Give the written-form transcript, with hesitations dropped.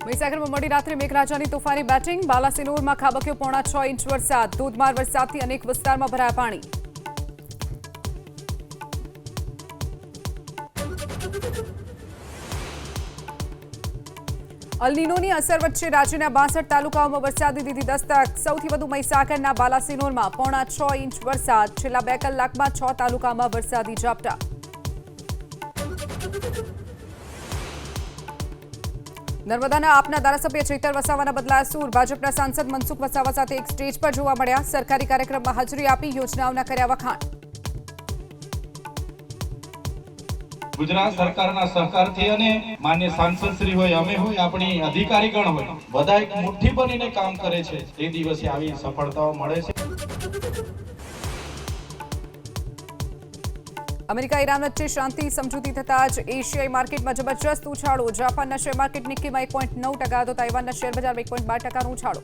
મહીસાગરમાં મોડી રાત્રે મેઘરાજાની તોફાની બેટિંગ, બાલાસિનોરમાં ખાબક્યો 6.5 ઇંચ વરસાદ, ધોધમાર વરસાદથી અનેક વિસ્તારમાં ભરાયા પાણી. અલનીનોની અસર વચ્ચે રાજ્યના 62 તાલુકાઓમાં વરસાદે દીધી દસ્તક. સૌથી વધુ મહીસાગરના બાલાસિનોરમાં 6.5 ઇંચ વરસાદ. છેલ્લા 2 કલાકમાં 6 તાલુકામાં વરસાદી ઝાપટા. નર્મદાના આપના ધારાસભ્ય ચૈતર વસાવાના બદલાયા સૂર. ભાજપના સાંસદ મનસુખ વસાવા સાથે એક સ્ટેજ પર જોવા મળ્યા. સરકારી કાર્યક્રમમાં હાજરી આપી યોજનાઓના કર્યા વખાણ. ગુજરાત સરકારના સહકારથી અને માન્ય સાંસદ શ્રી હોય, અમે હોય, આપણી અધિકારીગણ હોય, બધા એક મુઠ્ઠી બનીને કામ કરે છે. તે દિવસે આવી સફળતાઓ મળે છે. અમેરિકા ઈરાન વચ્ચે શાંતિ સમજૂતી થતાં જ એશિયાઈ માર્કેટમાં જબરજસ્ત ઉછાળો. જાપાનના શેર માર્કેટ નિક્કીમાં 1.9%, તો તાઇવાનના શેર બજારમાં 1.12% ઉછાળો.